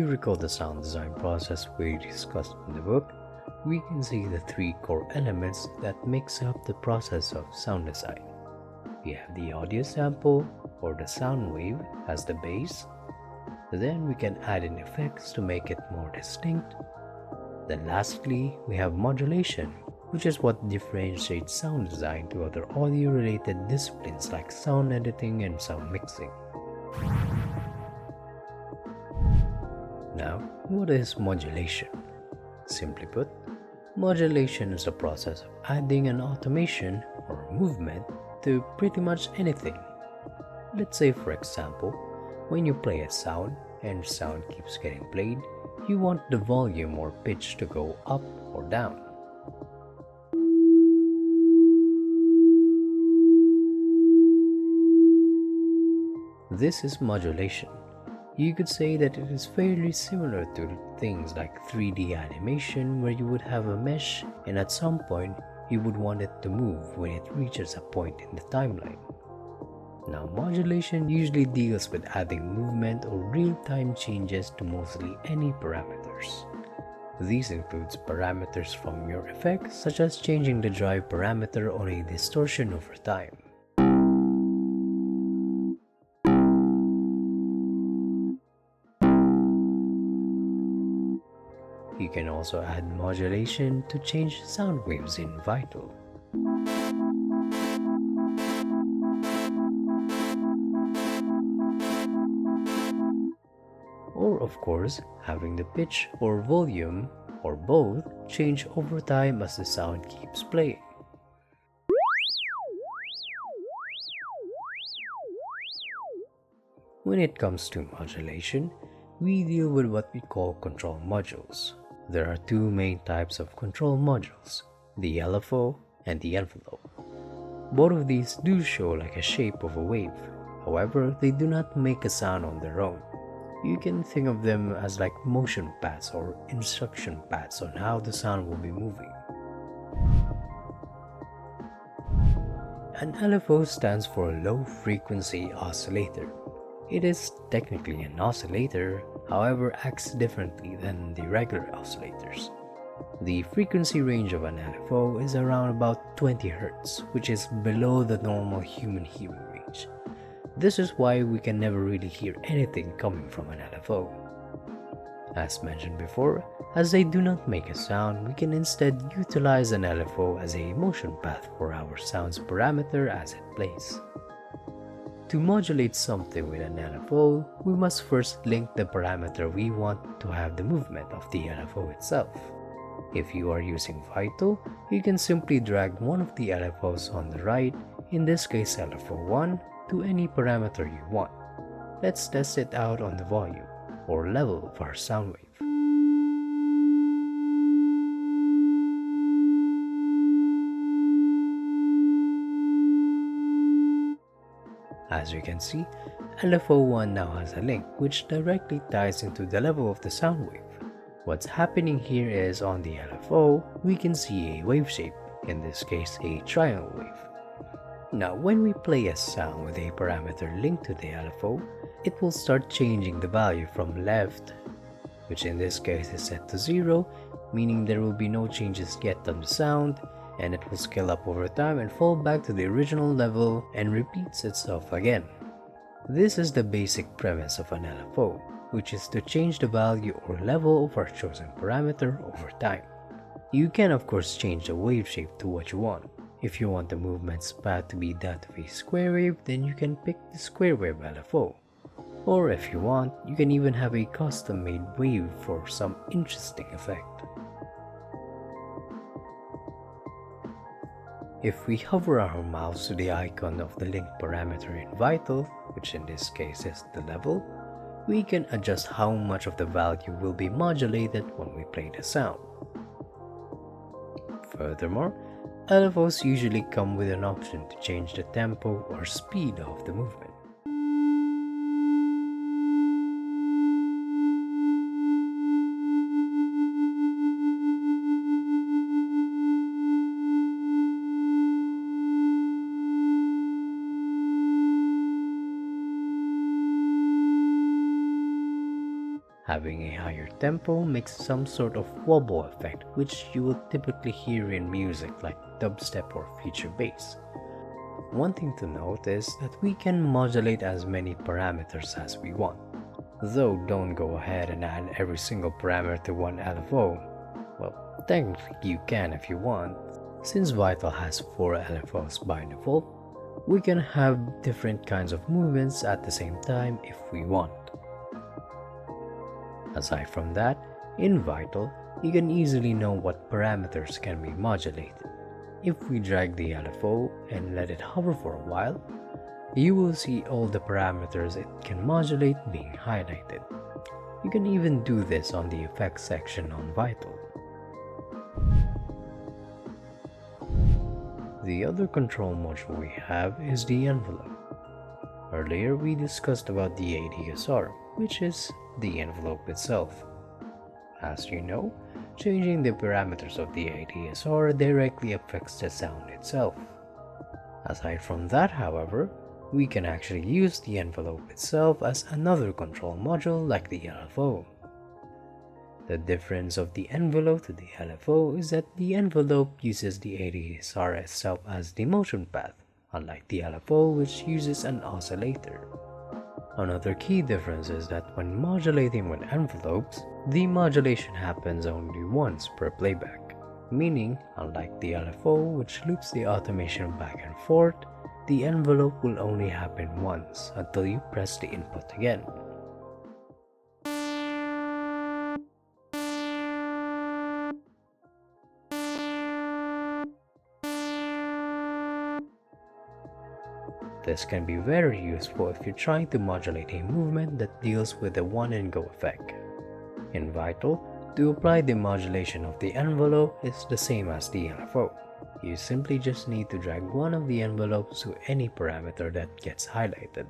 you recall the sound design process we discussed in the book, we can see the three core elements that makes up the process of sound design. We have the audio sample or the sound wave as the base. Then we can add in effects to make it more distinct. Then lastly, we have modulation, which is what differentiates sound design to other audio-related disciplines like sound editing and sound mixing. Now, what is modulation? Simply put, modulation is a process of adding an automation or movement to pretty much anything. Let's say, for example, when you play a sound and sound keeps getting played, you want the volume or pitch to go up or down. This is modulation. You could say that it is fairly similar to things like 3D animation, where you would have a mesh and at some point you would want it to move when it reaches a point in the timeline. Now, modulation usually deals with adding movement or real-time changes to mostly any parameters. These includes parameters from your effect, such as changing the drive parameter on a distortion over time. You can also add modulation to change sound waves in Vital. Or of course, having the pitch or volume, or both, change over time as the sound keeps playing. When it comes to modulation, we deal with what we call control modules. There are two main types of control modules, the LFO and the envelope. Both of these do show like a shape of a wave, however, they do not make a sound on their own. You can think of them as like motion paths or instruction paths on how the sound will be moving. An LFO stands for Low Frequency Oscillator. It is technically an oscillator, however acts differently than the regular oscillators. The frequency range of an LFO is around about 20 Hz, which is below the normal human hearing range. This is why we can never really hear anything coming from an LFO. As mentioned before, as they do not make a sound, we can instead utilize an LFO as a motion path for our sound's parameter as it plays. To modulate something with an LFO, we must first link the parameter we want to have the movement of the LFO itself. If you are using Vital, you can simply drag one of the LFOs on the right, in this case LFO1, to any parameter you want. Let's test it out on the volume, or level of our sound wave. As you can see, LFO1 now has a link which directly ties into the level of the sound wave. What's happening here is on the LFO, we can see a wave shape, in this case a triangle wave. Now when we play a sound with a parameter linked to the LFO, it will start changing the value from left, which in this case is set to 0, meaning there will be no changes yet on the sound, and it will scale up over time and fall back to the original level and repeats itself again. This is the basic premise of an LFO, which is to change the value or level of our chosen parameter over time. You can of course change the wave shape to what you want. If you want the movement's path to be that of a square wave, then you can pick the square wave LFO. Or if you want, you can even have a custom-made wave for some interesting effect. If we hover our mouse to the icon of the link parameter in Vital, which in this case is the level, we can adjust how much of the value will be modulated when we play the sound. Furthermore, LFOs usually come with an option to change the tempo or speed of the movement. Having a higher tempo makes some sort of wobble effect which you will typically hear in music like dubstep or future bass. One thing to note is that we can modulate as many parameters as we want, though don't go ahead and add every single parameter to one LFO. Well, technically you can if you want. Since Vital has 4 LFOs by default, we can have different kinds of movements at the same time if we want. Aside from that, in Vital, you can easily know what parameters can be modulated. If we drag the LFO and let it hover for a while, you will see all the parameters it can modulate being highlighted. You can even do this on the effects section on Vital. The other control module we have is the envelope. Earlier we discussed about the ADSR, which is the envelope itself. As you know, changing the parameters of the ADSR directly affects the sound itself. Aside from that, however, we can actually use the envelope itself as another control module like the LFO. The difference of the envelope to the LFO is that the envelope uses the ADSR itself as the motion path, unlike the LFO which uses an oscillator. Another key difference is that when modulating with envelopes, the modulation happens only once per playback, meaning unlike the LFO which loops the automation back and forth, the envelope will only happen once until you press the input again. This can be very useful if you're trying to modulate a movement that deals with a one-and-go effect. In Vital, to apply the modulation of the envelope is the same as the LFO. You simply just need to drag one of the envelopes to any parameter that gets highlighted.